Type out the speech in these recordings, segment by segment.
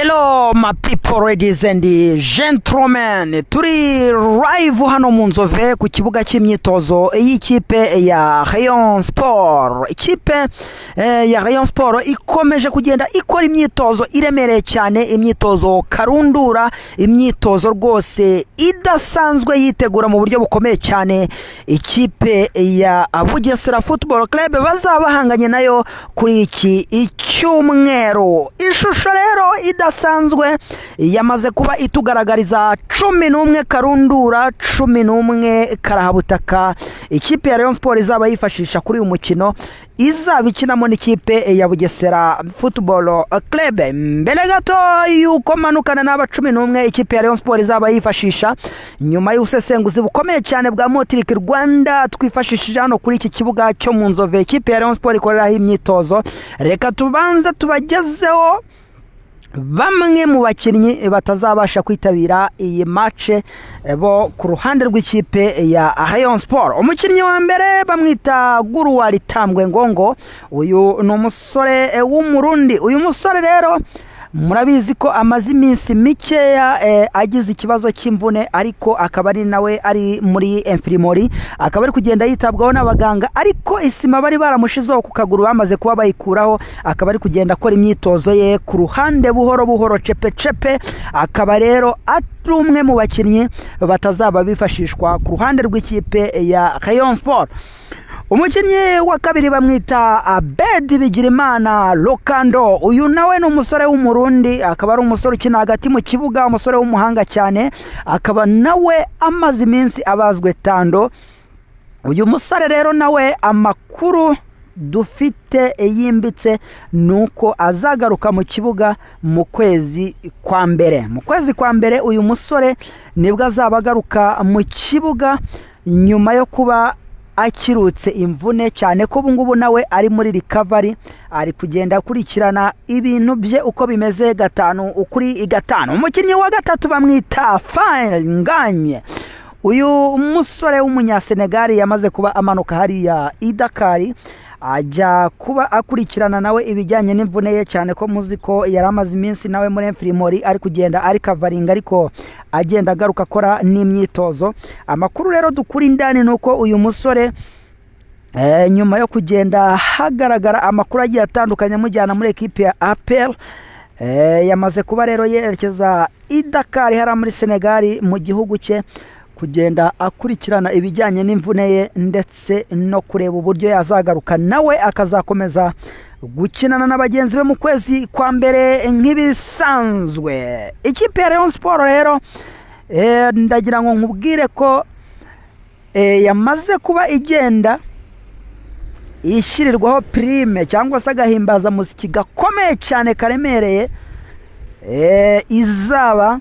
Hello my people, ladies and gentlemen, turi live hano mu Nzove ku kibuga cy'imyitozo y'ikipe ya Rayon Sport. Ikipe ya Rayon Sport ikomeje kugenda ikora imyitozo iremereye cyane, imyitozo karundura, imyitozo rwose idasanzwe yitegura mu buryo bukomeye cyane ikipe ya Bugesera Football Club bazabahanganye nayo kuri iki icyumweru. Ishusho rero idasanzwe yamaze kuba itugaragariza 11 karundura, 11 karahabutaka ikipe ya Rayon Sport izaba yifashisha kuri uyu mukino izabikinamo n'ikipe ya Bugesera Football Club. Mbere gato yuko manukana n'aba 11 ikipe ya Rayon Sport izaba yifashisha nyuma y'ubusesenguzi bukomeye cyane bwa Motric Rwanda twifashishije hano kuri iki kibuga cyo mu Nzove ikipe ya Rayon Sport ikoreraho imyitozo, reka tubanza tubagezeho bamwe mu bakinnyi batazabasha kwitabira iyi match bo ku ruhande rw'ikipe ya Rayon Sport. Umukinnyi wa mbere bamwita Guruwari Tambwe Ngongo, uyu ni umusore w'umurundi. Uyu musore rero murabizi ko amazi iminsi mikeya agize ikibazo cy'imvune, ariko akaba ari nawe ari muri infirmary, akaba ari kugenda yitabwaho n'abaganga, ariko isima bari baramushizeho ku kaguru bamaze kuba bayikuraho, akaba ari kugenda akora imyitozo ye ku ruhande buhoro buhoro cepe. Akaba rero ari umwe mu bakinnyi batazaba bifashishwa ku ruhande rw'ikipe ya Rayon Sport. Umukinnyi wa kabiri bamwita Abedi Bigirimana Lokando, uyu nawe ni umusore w'umurundi, akaba ari umusore ukina hagati mu kibuga, umusore w'umuhanga cyane, akaba nawe amaze iminsi abazwe tando. Uyu musore rero nawe amakuru dufite yimbitse nuko azagaruka mu kibuga mu kwezi kwa mbere. Uyu musore nibwo azabagaruka mu kibuga nyuma yo kuba akirutse imvune, cyane ko ubungubu nawe ari muri recovery, ari kugenda akurikirana ibintu bye uko bimeze gatanu ukuri gatanu. Umukinnyi wa gatatu bamwita Fanganye, uyu musore w'umunyasenegal yamaze kuba amanuka hariya i Dakar, ajya kuba akurikirana nawe ibijyanye n'imvune ye, cyane ko muziko yaramaze iminsi nawe muri infirmary ari kugenda ari covering, ariko agenda agaruka akora n'imyitozo. Amakuru rero dukuri indani nuko uyu musore nyuma yo kugenda hagaragara amakuru agiye atandukanye amujyana muri ekipe ya APR, yamaze kuba rero yerekeza i Dakar hara muri Senegal mu gihugu cye, kugenda akurikirana ibijyanye n'imvune ye ndetse no kureba uburyo yazagaruka nawe akazakomeza gukinana n'abagenzi be mu kwezi kwa mbere nk'ibisanzwe. Ikipe ya Rayon Sport rero ndagira ngo nkubwire ko yamaze kuba igenda ishirirwaho prime cyangwa se agahimbaza muziki gakomeye cyane karemereye izaba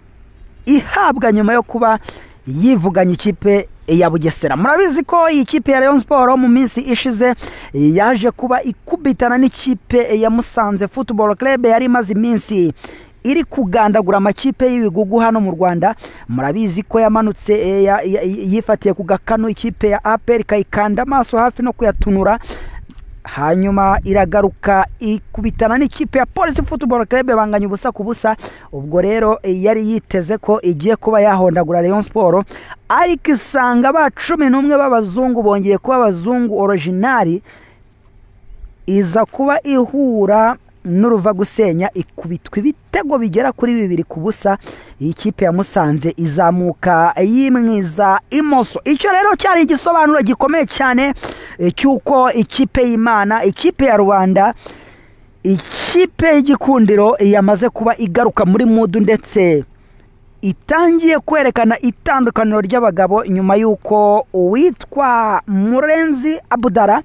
ihabwa nyuma yo kuba yivuganye ikipe ya Bugesera. Murabizi ko iyi kipe ya Rayon Sport mu minsi ishize yaje kuba ikubitana n'ikipe ya Musanze Football Club yari imaze iminsi iri kugandagura amakipe y'ibigugu hano mu Rwanda. Murabizi ko yamanutse yifatiye ku gakanu ikipe ya APR kayikanda amaso hafi no kuyatunura, hanyuma iragaruka ikubitana n'ikipe ya Police Football Club banganya ubusa ku busa. Ubwo rero yari yiteze ko igiye kuba yahondagura Rayon Sport, ariko isanga ba 11 b'abazungu bongeye kuba abazungu original, iza kuba ihura n'uruva gusenya ikubitwa ibitego bigera kuri 2 ku busa. Ikipe ya Musanze izamuka yimwiza imoso. Icyo rero cyari igisobanuro gikomeye cyane cyuko ikipe y'Imana, ikipe ya Rwanda, ikipe y'igikundiro yamaze kuba igaruka muri mudu ndetse itangiye kwerekana itandukaniro ry'abagabo nyuma yuko uwitwa Murenzi Abudara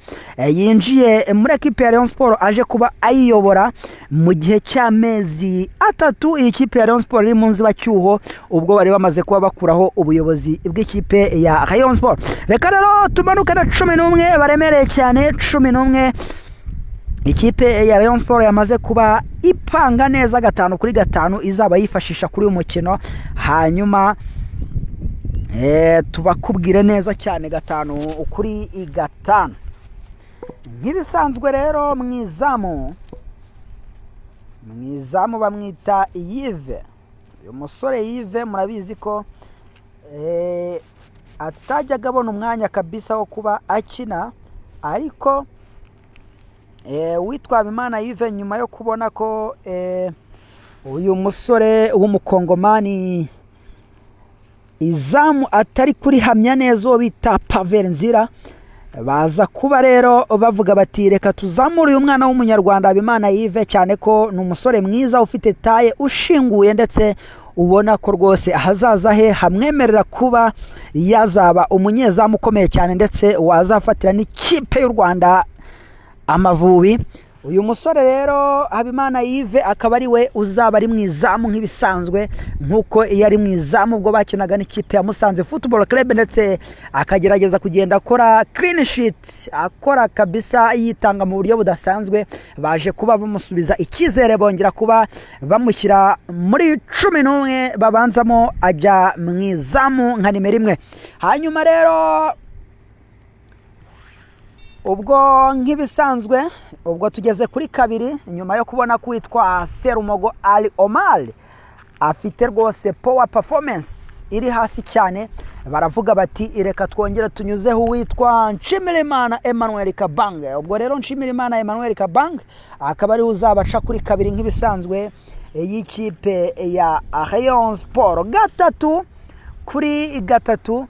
yinjiye muri ekipe ya Rayon Sport aje kuba ayiyobora mu gihe cy'amezi 3. iyi kipe ya Rayon Sport iri mu nzibacyuho ubwo bari bamaze kuba bakuraho ubuyobozi bw'ikipe ya Rayon Sport. Reka rero tumanuka na 11 baremereye cyane, 11 ikipe ya Rayon Sport yamaze kuba ipanga neza 5 kuri 5 izaba yifashisha kuri uyu mukino, hanyuma tubakubwire neza cyane 5 kuri 5. Nk'ibisanzwe rero mwizamu mu izamu bamwita Yves. Uyu musore Yves murabizi ko atajyaga abona umwanya kabisa wo kuba akina, ariko witwa Habimana Yves nyuma yo kubona ko uyu musore w'umukongomani izamu atari kuri hamya neza uwo bita Pavel Nzira, baza kuba rero bavuga bati reka tuzamure uyu mwana w'umunyarwanda Habimana Yves, cyane ko ni umusore mwiza ufite taye ushinguye, ndetse ubona ko rwose ahazaza he hamwemerera kuba yazaba umunyezamu ukomeye cyane, ndetse wazafatira n'ikipe y'u Rwanda Amavubi. Uyu musore rero Habimana Yves akaba ari we uzaba ari mu izamu nk'ibisanzwe, nkuko yari mu izamu ubwo bakinaga n'ikipe ya Musanze Football Club, ndetse akagerageza kugenda akora clean sheet, akora kabisa yitanga mu buryo budasanzwe. Baje kuba bamusubiza icyizere, bongera kuba bamushyira muri 11 babanzamo, ajya mu izamu nka nimero 1. Hanyuma rero ubwo nk'ibisanzwe, ubwo tugeze kuri 2 nyuma yo kubona ko witwa Serumogo Ali Omar afite rwose power performance iri hasi cyane, baravuga bati reka twongere tunyuzeho witwa Nshimirimana Emmanuel Kabange. Ubwo rero Nshimirimana Emmanuel Kabange akaba ari uzabaca kuri 2 nk'ibisanzwe y'ikipe ya Rayon Sport. 3-3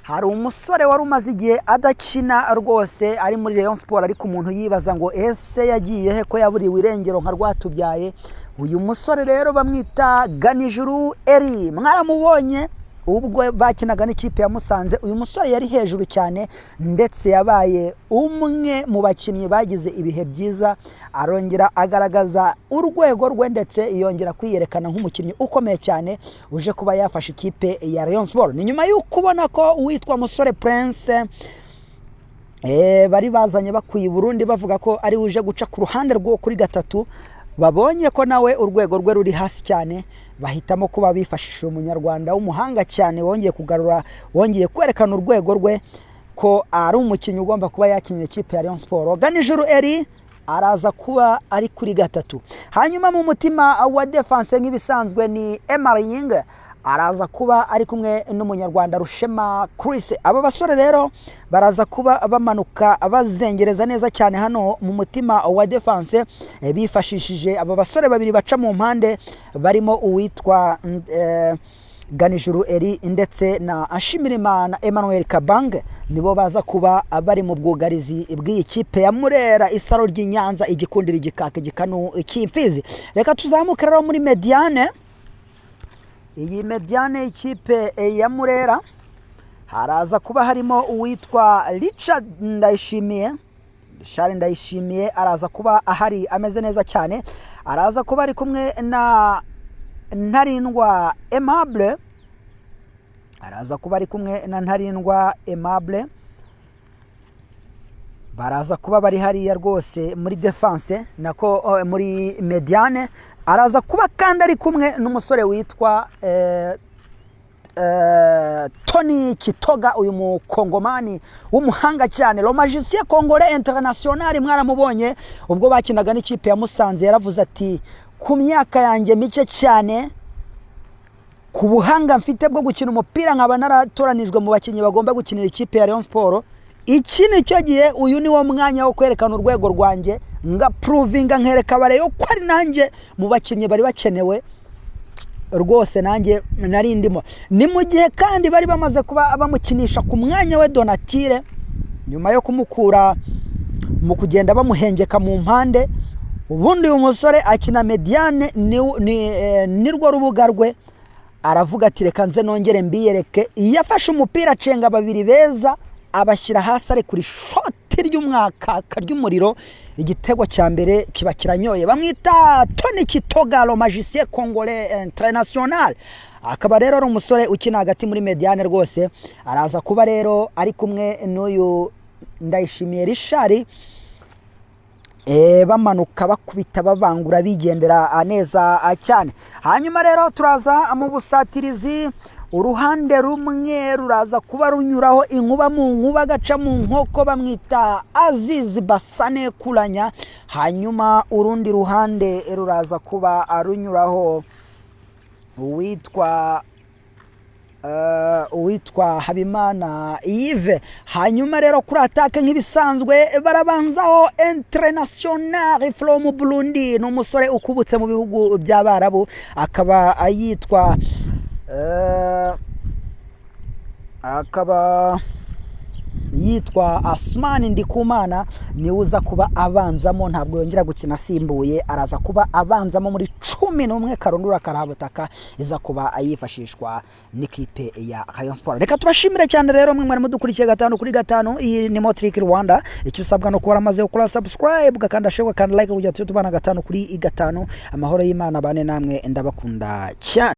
hari umusore wari umaze igihe adakina rwose ari muri Rayon Sport, ariko umuntu yibaza ngo ese yagiye he ko yaburiwe irengero nka Rwatubyaye. Uyu musore rero bamwita Ganijuru Eri, mwaramubonye ubwo bakinaga n'ikipe ya Musanze. Uyu musore yari hejuru cyane, ndetse yabaye umwe mu bakinnyi bagize ibihe byiza, arongera agaragaza urwego rwe, ndetse yongera kwiyerekana nk'umukinnyi ukomeye cyane uje kuba yafasha ikipe ya Rayon Sport. Ni nyuma yo kubona ko uwitwa Musore Prince bari bazanye bakwiye Burundi bavuga ko ari uje guca ku ruhande rwo kuri 3, babonye ko nawe urwego rwe ruri hasi cyane, bahitamo kuba bifashisha umunyarwanda w'umuhanga cyane, wongeye kwerekana urwego rwe ko ari umukinnyi ugomba kuba yakinira ikipe ya Rayon Sport. Ganijuru Eri araza kuba ari kuri 3. Hanyuma mu mutima wa defense nk'ibisanzwe ni Emerying, araza kuba ari kumwe n'umunyarwanda Rushema Chris. Aba basore rero baraza kuba bamanuka bazengereza neza cyane hano mu mutima wa defense, bifashishije aba basore babiri baca mu mpande, barimo uwitwa Ganijuru Eri ndetse na Nshimirimana Emmanuel Kabange. Nibo baza kuba bari mu bwugarizi bw'iyi kipe ya Murera, isaro ry'Inyanza, igikundira igikaka gikanu cy'Imfizi. Reka tuzamuke rero muri mediane. Iyi mediane ikipe ya Murera haraza kuba harimo uwitwa Richard Ndayishimiye, araza kuba ahari ameze neza cyane, araza kuba ari kumwe na Ntarindwa Aimable, baraza kuba bari hariya rwose muri defense, nako muri mediane. Araza kuba kandi ari kumwe n'umusore witwa Tony Kitoga, uyu mukongomani w'umuhanga cyane, le magicien congolais international. Mwaramubonye ubwo bakinaga n'ikipe ya Musanze, yaravuze ati ku myaka yanjye mike cyane, ku buhanga mfite bwo gukina umupira, nkaba naratoranijwe mu bakinnyi bagomba gukinira ikipe ya Rayon Sport. Iki nicyo gihe uyu ni wo mwanya wo kwerekana urwego rwanjye, nga provinga nkereka bare yo ko ari nanjye mu bakinnyi bari bakenewe rwose, nanjye nari ndimo. Ni mu gihe kandi bari bamaze kuba bamukinisha ku mwanya we Donatille, nyuma yo kumukura mu kugenda bamuhengeka mu mpande. Ubundi uyu musore akina mediane, nirwo rubuga rwe. Aravuga ati reka nze nongere mbiyereke. Yafashe umupira cenga babiri beza, abashyira hasi ari kuri shoti ry'umwaka ry'umuriro, igitego cya mbere kiba kiranyoye. Bamwita Tony Kitoga, le magicien congolais international. Akaba rero ari umusore ukina hagati muri mediane rwose. Araza kuba rero ari kumwe n'uyu Ndayishimiye Richard, bamanuka bakubita bavangura bigendera neza cyane. Hanyuma rero turaza mu busatirizi, uruhande rumwe ruraza kuba runyuraho inkuba mu nkuba gaca mu nkoko bamwita Aziz Basane Kulanya, hanyuma urundi ruhande ruraza kuba runyuraho uwitwa Habimana Yves. Hanyuma rero kuri atake nk'ibisanzwe barabanzaho International from Burundi, n'umusore ukubutse mu bihugu by'Abarabu, akaba yitwa Asmani Ndikumana, ni uza kuba abanzamo, ntabwo yongera gukina asimbuye, araza kuba abanzamo muri 11 karundura karabutaka iza kuba ayifashishwa n'ikipe ya Rayon Sport. Reka tubashimire cyane rero mwe mwari mudukurikiye 5/5. Iyi ni Motric Rwanda, icyo usabwa no kuba amaze gukora subscribe gakanda share kandi like kugira tubana 5/5. Amahoro y'Imana bane namwe, ndabakunda cyane.